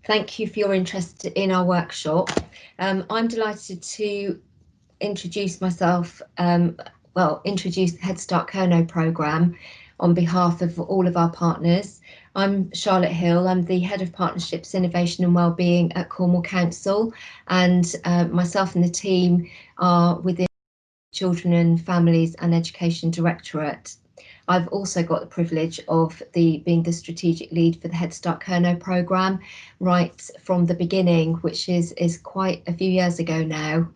Thank you for your interest in our workshop. I'm delighted to introduce myself, introduce the Headstart Kerno programme on behalf of all of our partners. I'm Charlotte Hill, I'm the Head of Partnerships, Innovation and Wellbeing at Cornwall Council, and myself and the team are within Children and Families and Education Directorate. I've also got the privilege of being the strategic lead for the Headstart Kerno programme right from the beginning, which is quite a few years ago now.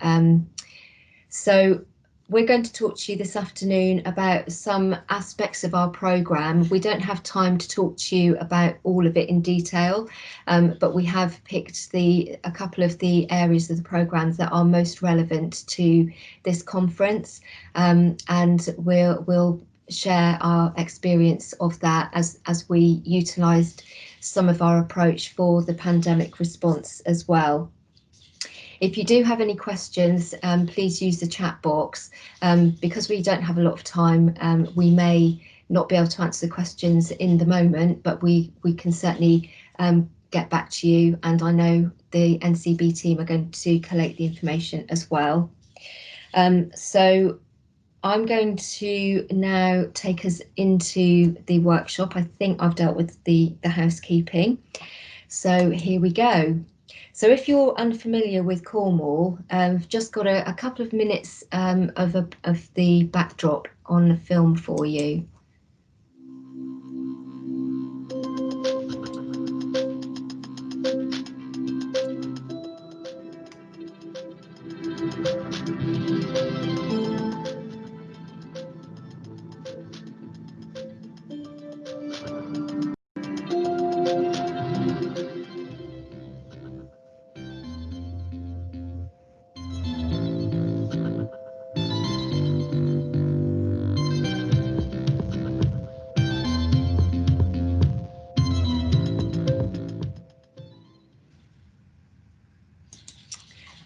So we're going to talk to you this afternoon about some aspects of our programme. We don't have time to talk to you about all of it in detail, but we have picked a couple of the areas of the programme that are most relevant to this conference, and we'll share our experience of that as we utilised some of our approach for the pandemic response as well. If you do have any questions, please use the chat box. Because we don't have a lot of time, we may not be able to answer the questions in the moment, but we can certainly get back to you, and I know the NCB team are going to collate the information as well. So I'm going to now take us into the workshop. I think I've dealt with the housekeeping. So here we go. So if you're unfamiliar with Cornwall, I've just got a couple of minutes of the backdrop on film for you.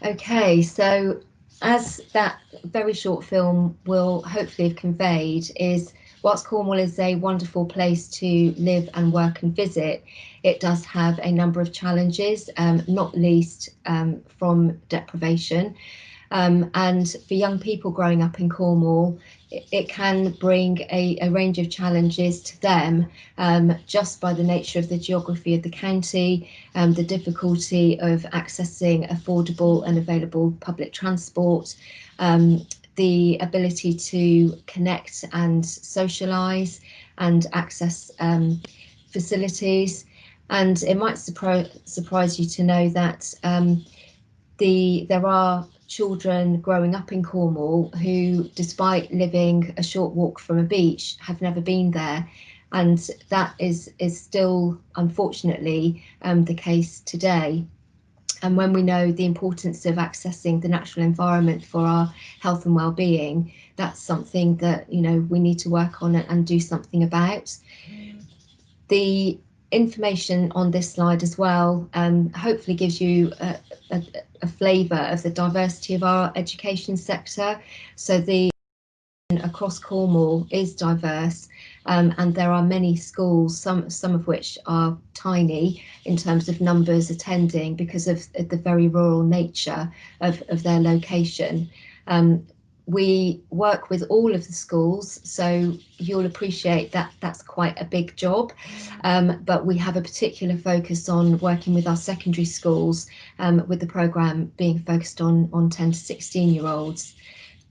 Okay, so as that very short film will hopefully have conveyed, is whilst Cornwall is a wonderful place to live and work and visit, it does have a number of challenges, not least from deprivation. And for young people growing up in Cornwall, it can bring a range of challenges to them, just by the nature of the geography of the county, the difficulty of accessing affordable and available public transport, the ability to connect and socialise and access facilities. And it might surprise you to know that there are children growing up in Cornwall who, despite living a short walk from a beach, have never been there, and that is still unfortunately the case today. And when we know the importance of accessing the natural environment for our health and well-being, that's something that we need to work on and do something about. The information on this slide as well hopefully gives you a flavour of the diversity of our education sector. So across Cornwall is diverse, and there are many schools, some of which are tiny in terms of numbers attending because of the very rural nature of their location. We work with all of the schools, so you'll appreciate that that's quite a big job, but we have a particular focus on working with our secondary schools, with the programme being focused on 10 to 16-year-olds.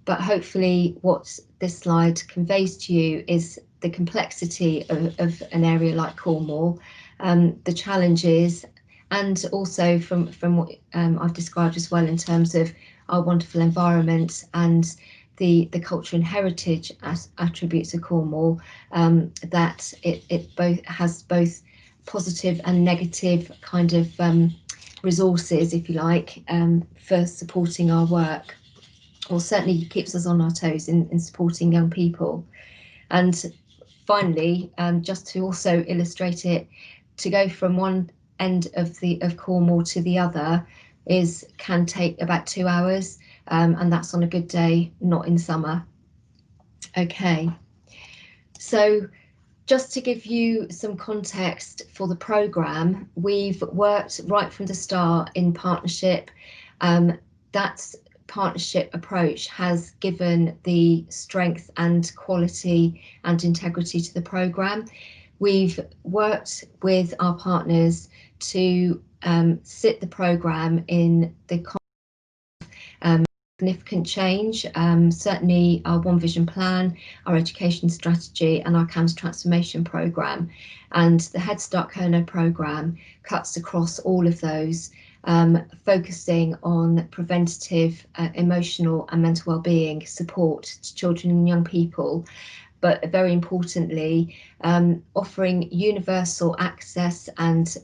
But hopefully what this slide conveys to you is the complexity of an area like Cornwall, the challenges, and also from what I've described as well in terms of our wonderful environment and the culture and heritage attributes of Cornwall, that it has both positive and negative kind of resources, if you like, for supporting our work, or certainly keeps us on our toes in supporting young people. And finally, just to also illustrate it, to go from one end of Cornwall to the other can take about 2 hours, and that's on a good day, not in summer. Okay, so Just to give you some context for the programme, we've worked right from the start in partnership. That partnership approach has given the strength and quality and integrity to the programme. We've worked with our partners to sit the programme in the significant change. Certainly our One Vision plan, our education strategy and our CAMS transformation programme, and the Headstart Kerno programme cuts across all of those, focusing on preventative emotional and mental wellbeing support to children and young people, but very importantly, offering universal access and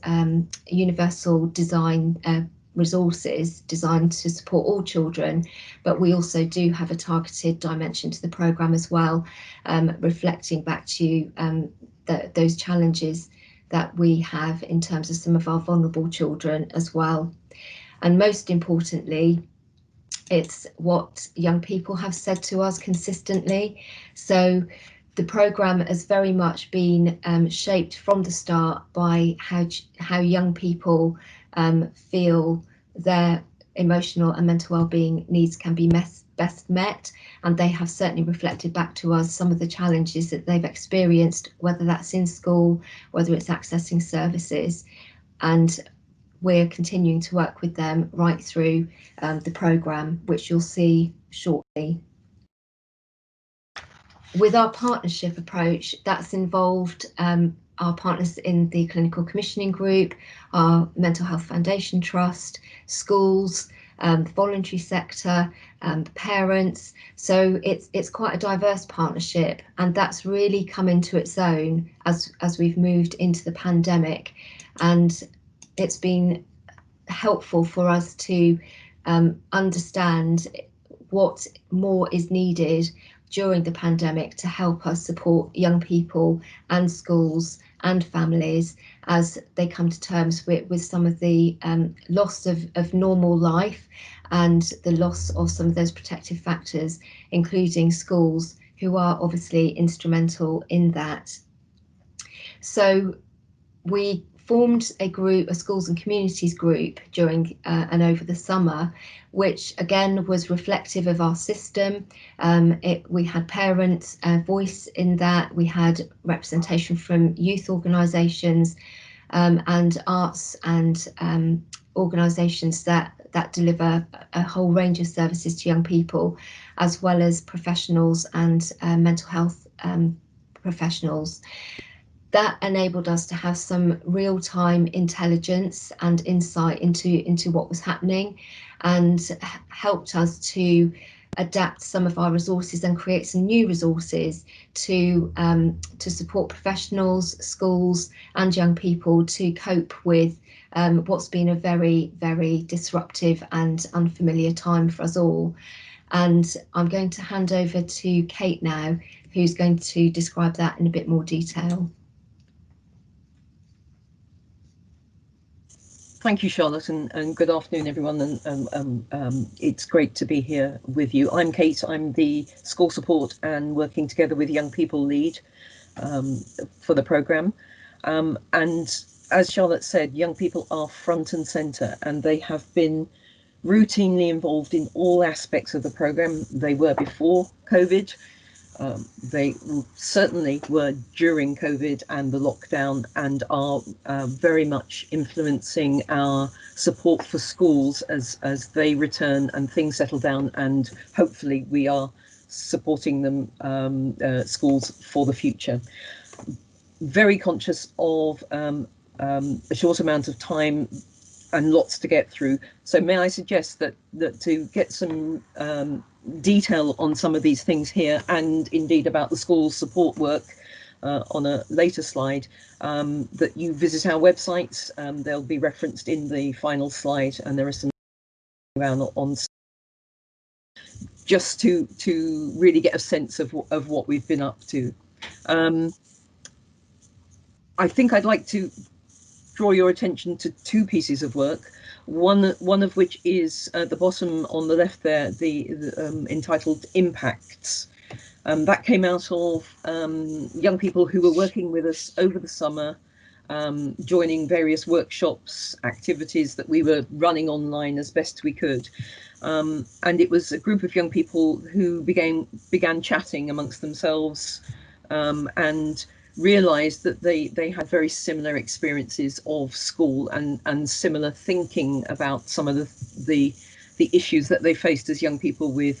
universal design resources designed to support all children, but we also do have a targeted dimension to the programme as well, reflecting back to those challenges that we have in terms of some of our vulnerable children as well. And most importantly, it's what young people have said to us consistently. So the programme has very much been shaped from the start by how young people feel their emotional and mental wellbeing needs can be best met, and they have certainly reflected back to us some of the challenges that they've experienced, whether that's in school, whether it's accessing services, and we're continuing to work with them right through the programme, which you'll see shortly. With our partnership approach, that's involved our partners in the Clinical Commissioning Group, our Mental Health Foundation Trust, schools, the voluntary sector, parents. So it's quite a diverse partnership, and that's really come into its own as we've moved into the pandemic, and it's been helpful for us to understand what more is needed during the pandemic to help us support young people and schools and families as they come to terms with some of the loss of normal life and the loss of some of those protective factors, including schools, who are obviously instrumental in that. So we formed a schools and communities group during and over the summer, which again was reflective of our system. We had parents' voice in that, we had representation from youth organisations and arts and organisations that deliver a whole range of services to young people, as well as professionals and mental health professionals. That enabled us to have some real-time intelligence and insight into what was happening, and helped us to adapt some of our resources and create some new resources to support professionals, schools and young people to cope with what's been a very, very disruptive and unfamiliar time for us all. And I'm going to hand over to Kate now, who's going to describe that in a bit more detail. Thank you, Charlotte, and good afternoon, everyone. And it's great to be here with you. I'm Kate. I'm the school support and working together with young people lead for the programme. And as Charlotte said, young people are front and centre, and they have been routinely involved in all aspects of the programme. They were before COVID. They certainly were during COVID and the lockdown, and are very much influencing our support for schools as they return and things settle down, and hopefully we are supporting them, schools for the future. Very conscious of a short amount of time and lots to get through. So may I suggest that to get some detail on some of these things here, and indeed about the school support work on a later slide, that you visit our websites. They'll be referenced in the final slide, and there are some around on just to really get a sense of what we've been up to. I think I'd like to draw your attention to two pieces of work. One of which is at the bottom on the left there, the entitled Impacts. That came out of young people who were working with us over the summer, joining various workshops, activities that we were running online as best we could. And it was a group of young people who began chatting amongst themselves, and realized that they had very similar experiences of school, and similar thinking about some of the issues that they faced as young people with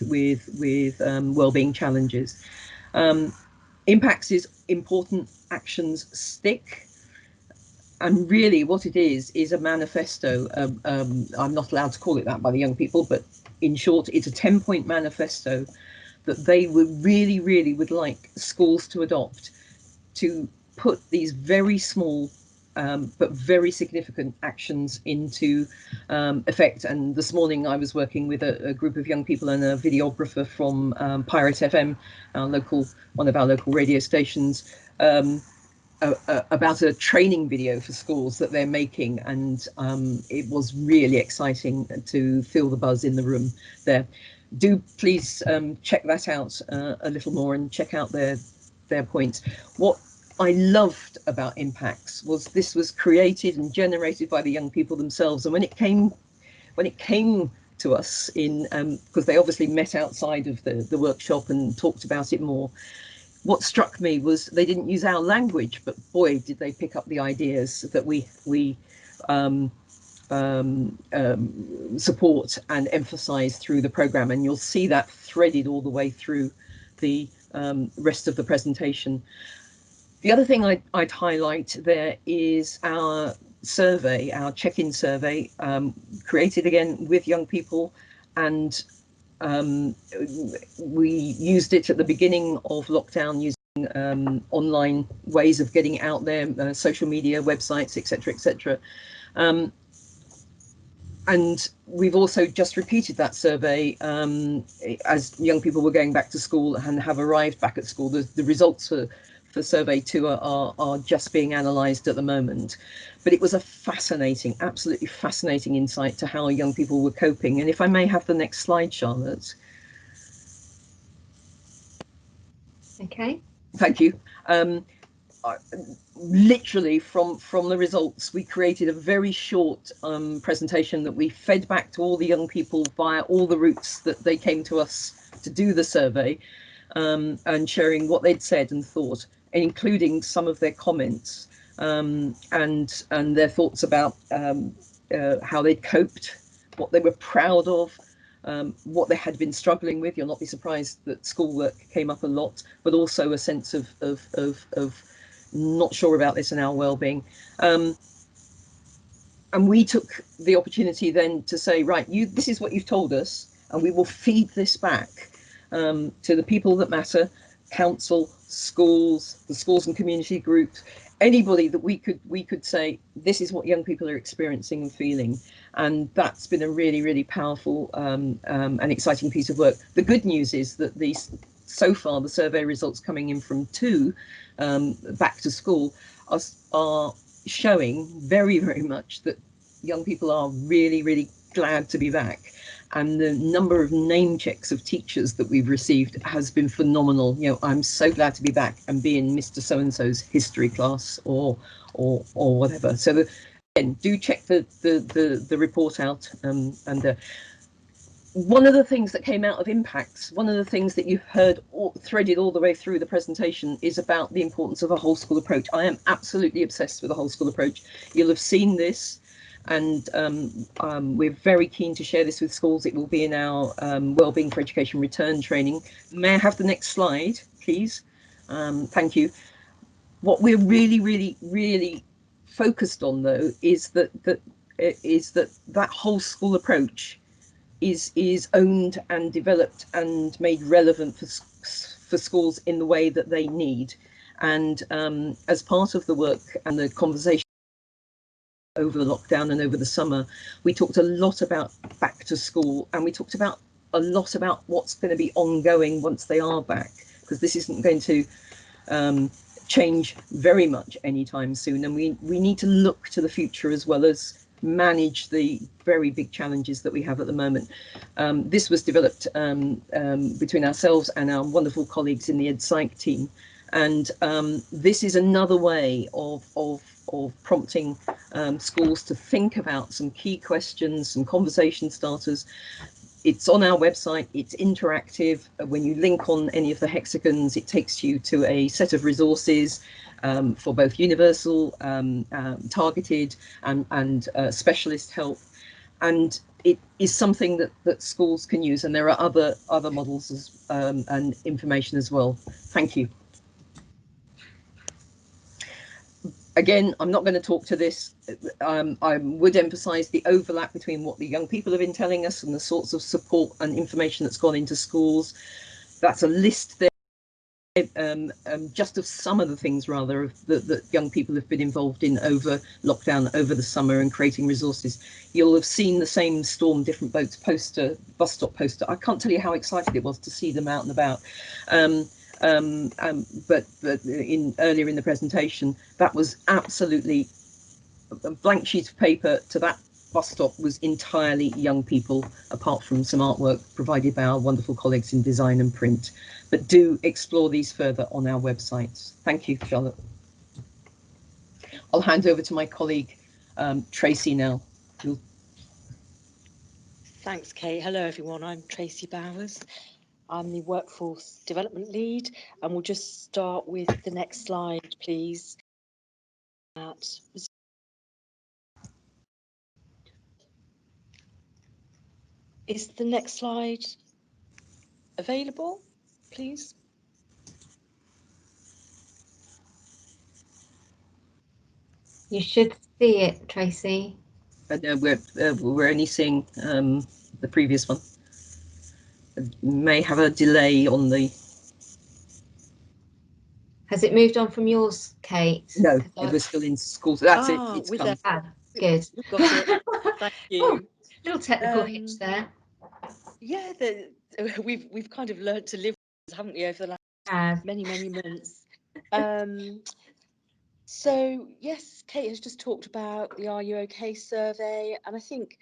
well-being challenges. Impacts is important actions stick. And really what it is a manifesto. I'm not allowed to call it that by the young people, but in short, it's a 10-point manifesto that they would really would like schools to adopt, to put these very small but very significant actions into effect. And this morning I was working with a group of young people and a videographer from Pirate FM, one of our local radio stations, about a training video for schools that they're making, and it was really exciting to feel the buzz in the room there. Do please check that out a little more, and check out their points. What I loved about Impacts was this was created and generated by the young people themselves, and when it came to us, in because they obviously met outside of the workshop and talked about it more, what struck me was they didn't use our language, but boy, did they pick up the ideas that we support and emphasize through the program. And you'll see that threaded all the way through the rest of the presentation. The other thing I'd highlight there is our survey, our check-in survey, created again with young people, and we used it at the beginning of lockdown, using online ways of getting out there, social media, websites, etc. And we've also just repeated that survey as young people were going back to school and have arrived back at school. The results for survey 2 are just being analysed at the moment. But it was a fascinating, absolutely fascinating insight to how young people were coping. And if I may have the next slide, Charlotte. Okay. Thank you. Literally from the results, we created a very short presentation that we fed back to all the young people via all the routes that they came to us to do the survey, and sharing what they'd said and thought, including some of their comments, and their thoughts about how they'd coped, what they were proud of, what they had been struggling with. You'll not be surprised that schoolwork came up a lot, but also a sense of not sure about this and our well-being. And we took the opportunity then to say, right, this is what you've told us, and we will feed this back to the people that matter, council, schools, the schools and community groups, anybody that we could say, this is what young people are experiencing and feeling. And that's been a really powerful and exciting piece of work. The good news is that so far the survey results coming in from 2 back to school are showing very much that young people are really glad to be back. And the number of name checks of teachers that we've received has been phenomenal. You know, I'm so glad to be back and be in Mr. So-and-so's history class or whatever. So again, do check the report out. One of the things that came out of Impacts, one of the things that you heard threaded all the way through the presentation, is about the importance of a whole school approach. I am absolutely obsessed with a whole school approach. You'll have seen this, and we're very keen to share this with schools. It will be in our Wellbeing for Education return training. May I have the next slide, please? Thank you. What we're really focused on, though, is that whole school approach is owned and developed and made relevant for schools in the way that they need. And as part of the work and the conversation over the lockdown and over the summer, we talked a lot about back to school, and we talked about a lot about what's going to be ongoing once they are back, because this isn't going to change very much anytime soon, and we need to look to the future as well as manage the very big challenges that we have at the moment. This was developed between ourselves and our wonderful colleagues in the EdPsych team. And this is another way of prompting schools to think about some key questions, some conversation starters. It's on our website, it's interactive. When you link on any of the hexagons, it takes you to a set of resources for both universal, targeted and specialist help. And it is something that schools can use, and there are other models and information as well. Thank you. Again, I'm not going to talk to this. I would emphasise the overlap between what the young people have been telling us and the sorts of support and information that's gone into schools. That's a list there, just of some of the things, rather, that young people have been involved in over lockdown, over the summer, and creating resources. You'll have seen the same Storm Different Boats poster, bus stop poster. I can't tell you how excited it was to see them out and about. But earlier in the presentation, that was absolutely a blank sheet of paper. To that bus stop was entirely young people, apart from some artwork provided by our wonderful colleagues in design and print. But do explore these further on our websites. Thank you, Charlotte. I'll hand over to my colleague, Tracy, now. Thanks, Kate. Hello, everyone. I'm Tracy Bowers. I'm the Workforce Development Lead, and we'll just start with the next slide, please. Is the next slide available, please? You should see it, Tracy. But we're only seeing the previous one. May have a delay on the. Has it moved on from yours, Kate? No, it was still in school. So that's it. It's come. Good. We've got it. Thank you. Oh, little technical hitch there. Yeah, we've kind of learnt to live with, haven't we, over the last many months. So yes, Kate has just talked about the Are You OK survey, and I think,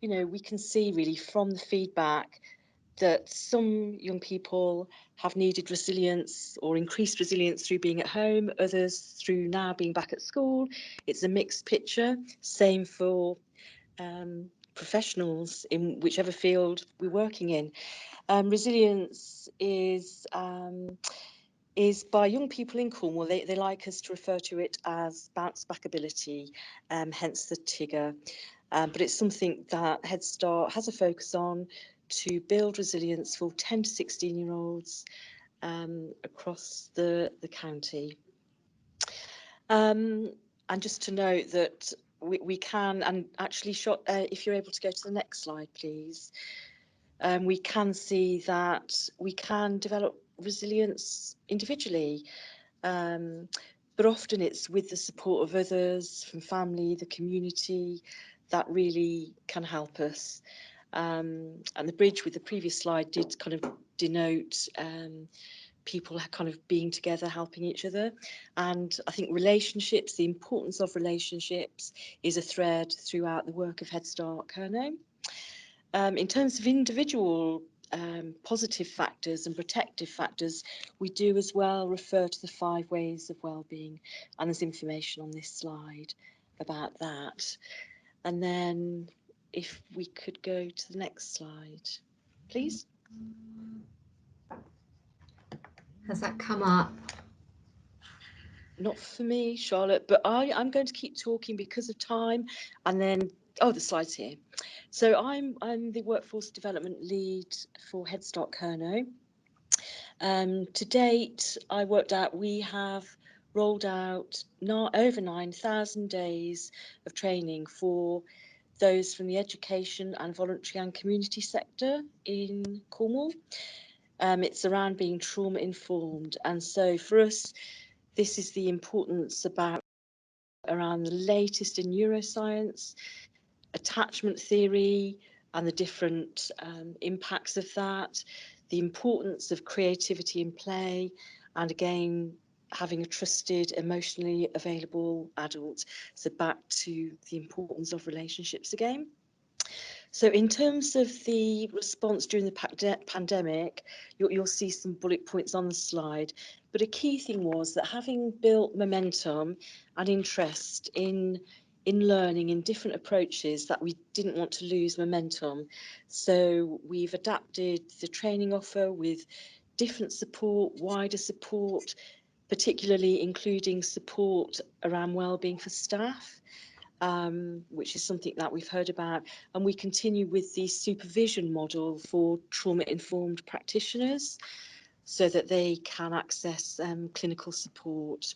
you know, we can see really from the feedback that some young people have needed resilience or increased resilience through being at home, others through now being back at school. It's a mixed picture. Same for professionals in whichever field we're working in. Resilience is by young people in Cornwall. They like us to refer to it as bounce back ability, hence the TIGGER. But it's something that Headstart has a focus on to build resilience for 10 to 16-year-olds across the county. And just to note that we can, and actually, if you're able to go to the next slide, please. We can see that we can develop resilience individually, but often it's with the support of others, from family, the community, that really can help us. And the bridge with the previous slide did kind of denote people kind of being together, helping each other. And I think relationships, the importance of relationships, is a thread throughout the work of Headstart Kerno. In terms of individual positive factors and protective factors, we do as well refer to the 5 ways of wellbeing, and there's information on this slide about that. And then if we could go to the next slide, please. Has that come up? Not for me, Charlotte, but I'm going to keep talking because of time, and then, oh, the slide's here. So I'm the Workforce Development Lead for Headstart Kerno. To date, I worked out we have rolled out over 9,000 days of training for those from the education and voluntary and community sector in Cornwall. It's around being trauma informed, and so for us, this is the importance around the latest in neuroscience, attachment theory, and the different impacts of that, the importance of creativity in play, and again, having a trusted, emotionally available adult. So back to the importance of relationships again. So in terms of the response during the pandemic, you'll see some bullet points on the slide. But a key thing was that having built momentum and interest in learning in different approaches, that we didn't want to lose momentum. So we've adapted the training offer with different support, wider support, particularly including support around wellbeing for staff. Which is something that we've heard about, and we continue with the supervision model for trauma-informed practitioners so that they can access clinical support.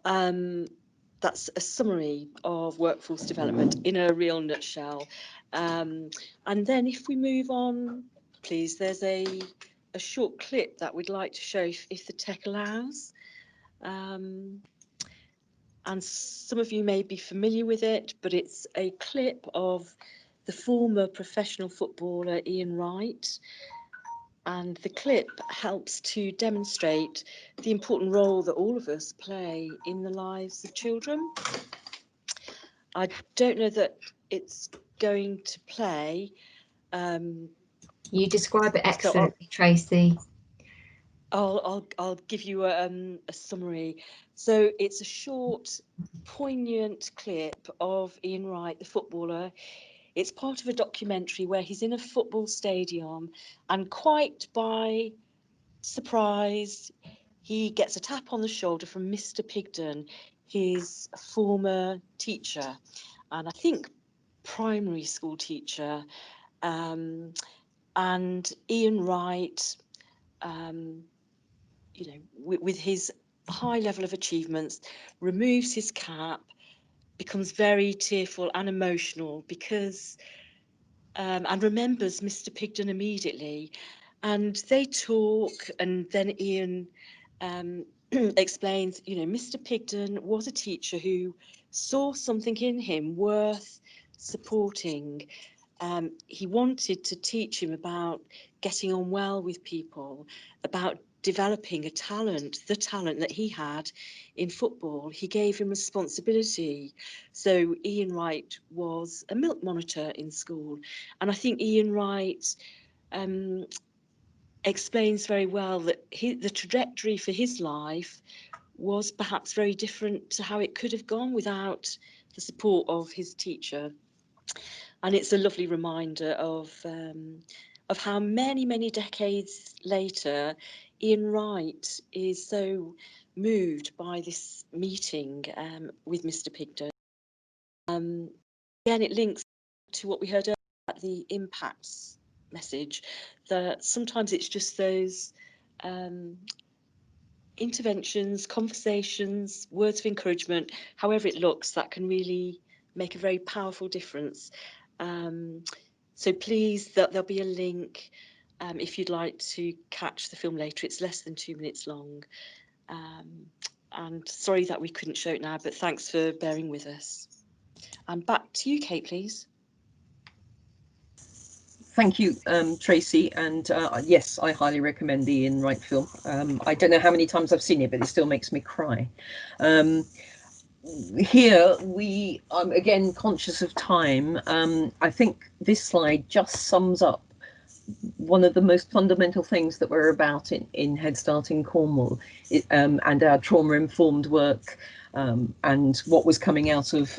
That's a summary of workforce development in a real nutshell. And then if we move on, please, there's a short clip that we'd like to show if the tech allows. And some of you may be familiar with it, but it's a clip of the former professional footballer Ian Wright. And the clip helps to demonstrate the important role that all of us play in the lives of children. I don't know that it's going to play. You describe it excellently, Tracy. I'll give you a summary. So it's a short, poignant clip of Ian Wright, the footballer. It's part of a documentary where he's in a football stadium, and quite by surprise, he gets a tap on the shoulder from Mr. Pigden, his former teacher, and I think primary school teacher. And Ian Wright, you know, with his high level of achievements, removes his cap, becomes very tearful and emotional because, and remembers Mr. Pigden immediately. And they talk, and then Ian explains, you know, Mr. Pigden was a teacher who saw something in him worth supporting. He wanted to teach him about getting on well with people, about developing a talent, the talent that he had in football. He gave him responsibility. So Ian Wright was a milk monitor in school. And I think Ian Wright explains very well that the trajectory for his life was perhaps very different to how it could have gone without the support of his teacher. And it's a lovely reminder of how many decades later, Ian Wright is so moved by this meeting with Mr. Pigden. Again, it links to what we heard earlier about the impacts message, that sometimes it's just those interventions, conversations, words of encouragement, however it looks, that can really make a very powerful difference. So please, there'll be a link if you'd like to catch the film later. It's less than 2 minutes long. And sorry that we couldn't show it now, but thanks for bearing with us. And back to you, Kate, please. Thank you, Tracy. And yes, I highly recommend the Ian Wright film. I don't know how many times I've seen it, but it still makes me cry. Here we, again, conscious of time. I think this slide just sums up one of the most fundamental things that we're about in Headstart in Cornwall, and our trauma-informed work, and what was coming out of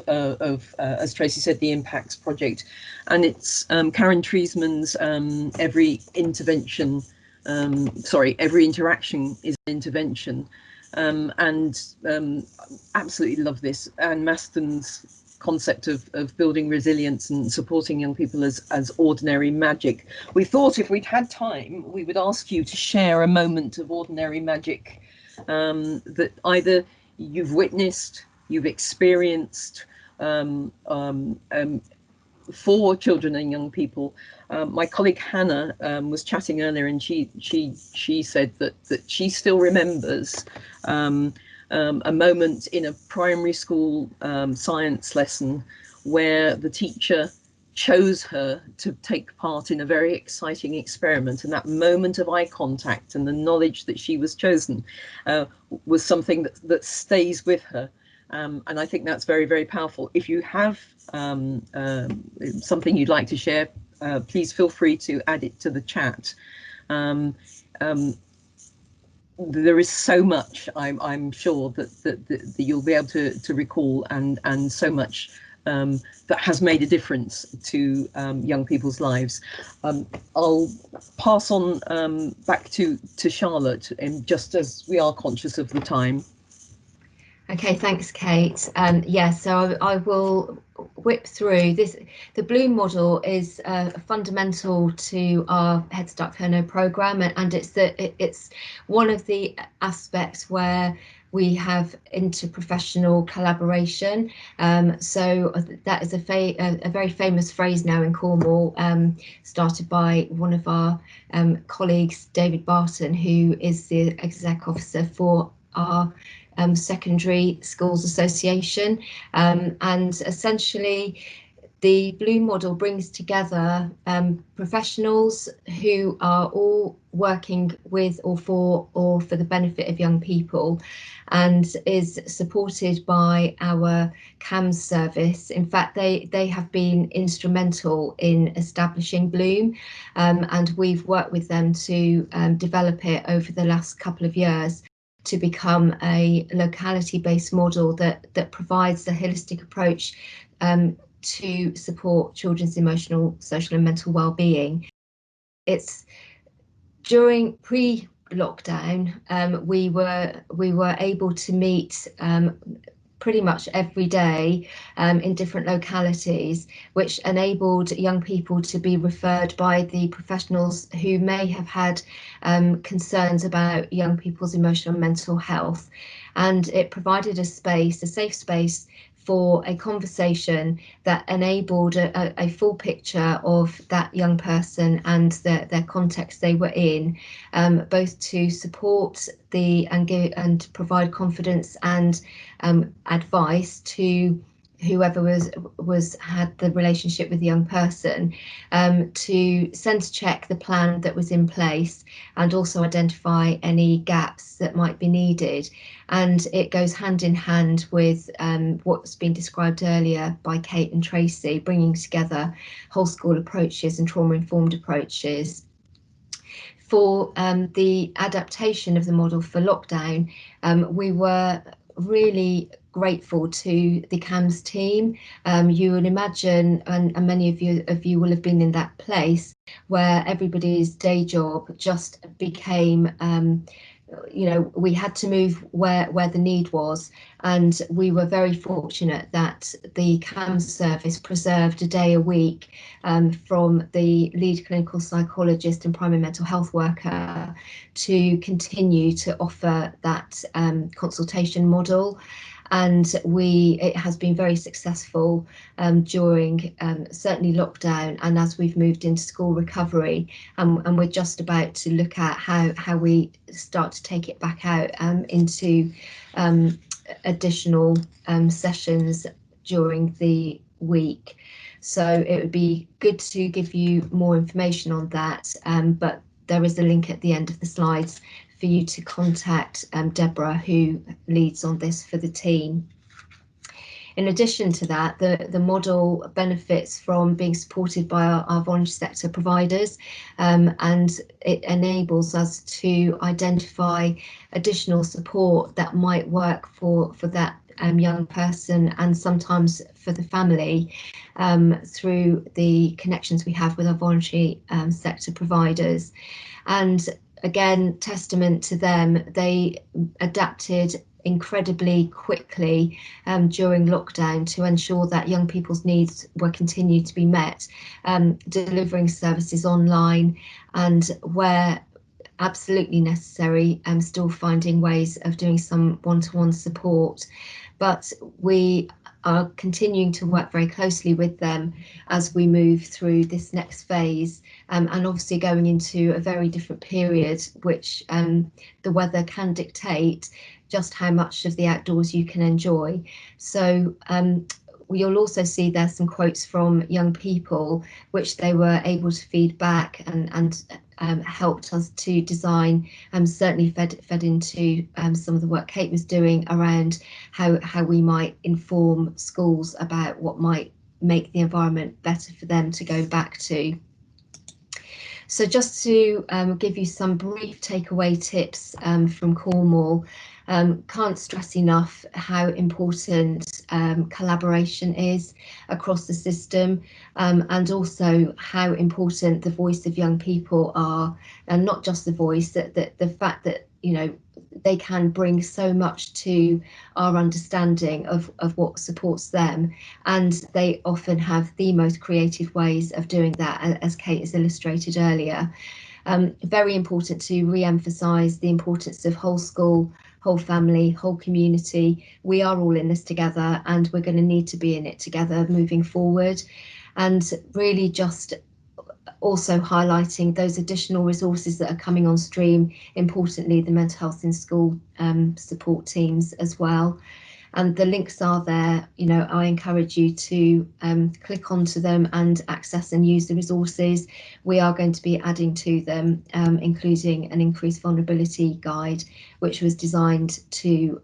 as Tracy said, the Impacts project. And it's Karen Treisman's every interaction is an intervention. Absolutely love this. And Maston's concept of building resilience and supporting young people as ordinary magic. We thought if we'd had time, we would ask you to share a moment of ordinary magic that either you've witnessed, you've experienced for children and young people. My colleague Hannah was chatting earlier, and she said that she still remembers a moment in a primary school science lesson where the teacher chose her to take part in a very exciting experiment, and that moment of eye contact and the knowledge that she was chosen was something that stays with her. And I think that's very, very powerful. If you have something you'd like to share, please feel free to add it to the chat. There is so much I'm sure that you'll be able to recall, and so much that has made a difference to young people's lives. I'll pass on back to Charlotte, just as we are conscious of the time. Okay, thanks, Kate. Yeah, so I will whip through this. The Bloom model is fundamental to our Headstart Kerno programme, and it's one of the aspects where we have interprofessional collaboration. So that is a very famous phrase now in Cornwall, started by one of our colleagues, David Barton, who is the exec officer for our Secondary Schools Association, and essentially the Bloom model brings together professionals who are all working with or for the benefit of young people, and is supported by our CAMS service. In fact, they have been instrumental in establishing Bloom, and we've worked with them to develop it over the last couple of years to become a locality-based model that provides a holistic approach to support children's emotional, social and mental well-being. It's during pre-lockdown, we were able to meet pretty much every day in different localities, which enabled young people to be referred by the professionals who may have had concerns about young people's emotional and mental health. And it provided a safe space for a conversation that enabled a full picture of that young person and their context they were in, both to support and provide confidence and advice to whoever had the relationship with the young person, to sense check the plan that was in place and also identify any gaps that might be needed. And it goes hand in hand with what's been described earlier by Kate and Tracy, bringing together whole school approaches and trauma-informed approaches. For the adaptation of the model for lockdown, we were really grateful to the CAMS team. You would imagine, and many of you will have been in that place, where everybody's day job just became we had to move where the need was, and we were very fortunate that the CAMS service preserved a day a week from the lead clinical psychologist and primary mental health worker to continue to offer that consultation model. And it has been very successful during certainly lockdown, and as we've moved into school recovery, and we're just about to look at how we start to take it back out into additional sessions during the week. So it would be good to give you more information on that, but there is a link at the end of the slides for you to contact Deborah, who leads on this for the team. In addition to that, the model benefits from being supported by our voluntary sector providers, and it enables us to identify additional support that might work for that young person, and sometimes for the family, through the connections we have with our voluntary sector providers. And again, testament to them, they adapted incredibly quickly during lockdown to ensure that young people's needs were continued to be met, delivering services online, and where absolutely necessary, still finding ways of doing some one-to-one support. But we are continuing to work very closely with them as we move through this next phase, and obviously going into a very different period, which the weather can dictate just how much of the outdoors you can enjoy. So you'll also see there's some quotes from young people which they were able to feed back and helped us to design, certainly fed into some of the work Kate was doing around how we might inform schools about what might make the environment better for them to go back to. So just to give you some brief takeaway tips from Cornwall, can't stress enough how important collaboration is across the system, and also how important the voice of young people are, and not just the voice, that the fact that, you know, they can bring so much to our understanding of what supports them, and they often have the most creative ways of doing that, as Kate has illustrated earlier. Very important to re-emphasise the importance of whole school, whole family, whole community. We are all in this together, and we're going to need to be in it together moving forward. And really just also highlighting those additional resources that are coming on stream, importantly the mental health in school support teams as well. And the links are there. You know, I encourage you to click onto them and access and use the resources. We are going to be adding to them, including an increased vulnerability guide, which was designed to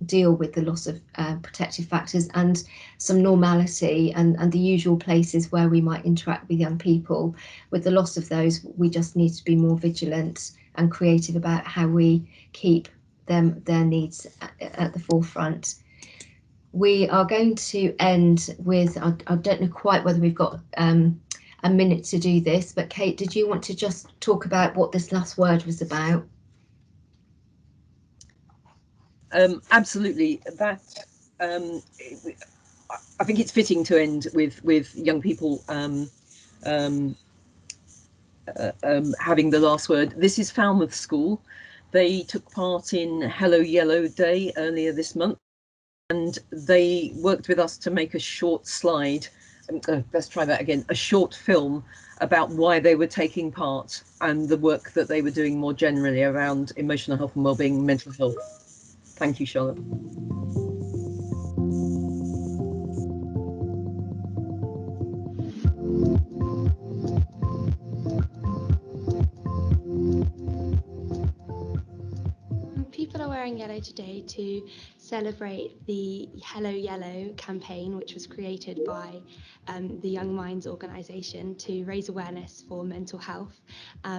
deal with the loss of protective factors and some normality and the usual places where we might interact with young people. With the loss of those, we just need to be more vigilant and creative about how we keep their needs at the forefront. We are going to end with, I don't know quite whether we've got a minute to do this, but Kate, did you want to just talk about what this last word was about? Absolutely. That I think it's fitting to end with young people having the last word. This is Falmouth School. They took part in Hello Yellow Day earlier this month, and they worked with us to make a short slide. Let's try that again. A short film about why they were taking part and the work that they were doing more generally around emotional health and wellbeing, mental health. Thank you, Charlotte. People are wearing yellow today to celebrate the Hello Yellow campaign, which was created by the Young Minds organisation to raise awareness for mental health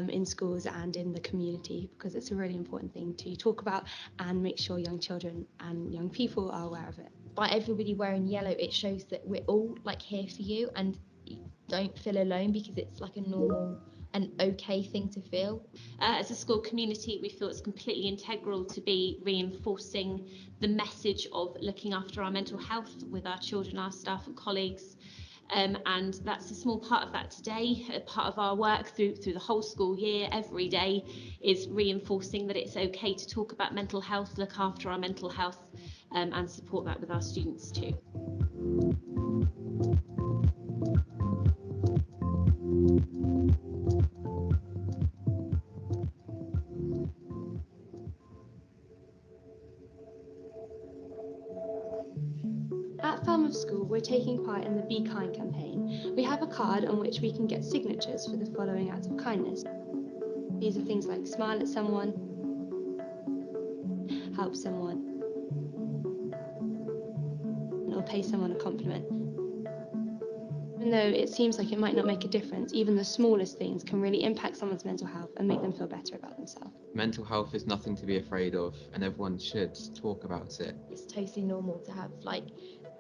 in schools and in the community, because it's a really important thing to talk about and make sure young children and young people are aware of it. By everybody wearing yellow, it shows that we're all like here for you, and don't feel alone, because it's like a normal and okay thing to feel. As a school community, we feel it's completely integral to be reinforcing the message of looking after our mental health with our children, our staff and colleagues. And that's a small part of that today. A part of our work through the whole school year, every day, is reinforcing that it's okay to talk about mental health, look after our mental health, and support that with our students too. At Falmouth School, we're taking part in the Be Kind campaign. We have a card on which we can get signatures for the following acts of kindness. These are things like smile at someone, help someone, or pay someone a compliment. Even though it seems like it might not make a difference, even the smallest things can really impact someone's mental health and make them feel better about themselves. Mental health is nothing to be afraid of, and everyone should talk about it. It's totally normal to have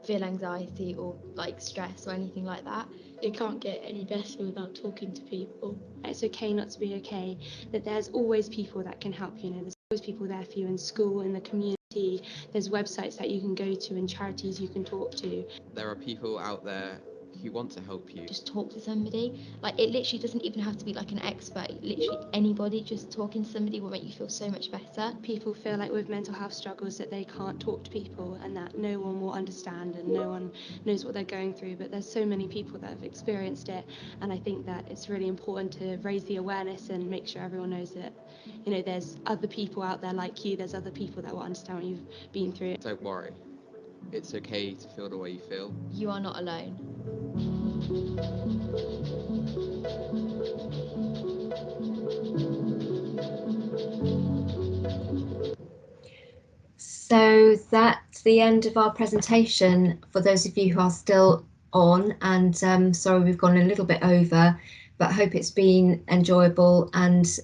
feel anxiety or stress or anything like that. It can't get any better without talking to people. It's okay not to be okay, that there's always people that can help you. There's always people there for you in school, in the community. There's websites that you can go to and charities you can talk to. There are people out there who want to help you. Just talk to somebody. It literally doesn't even have to be an expert. Literally anybody, just talking to somebody will make you feel so much better. People feel like with mental health struggles that they can't talk to people and that no one will understand and no one knows what they're going through, but there's so many people that have experienced it, and I think that it's really important to raise the awareness and make sure everyone knows that, there's other people out there like you, there's other people that will understand what you've been through. Don't worry. It's okay to feel the way you feel. You are not alone. So that's the end of our presentation for those of you who are still on, and sorry we've gone a little bit over, but hope it's been enjoyable and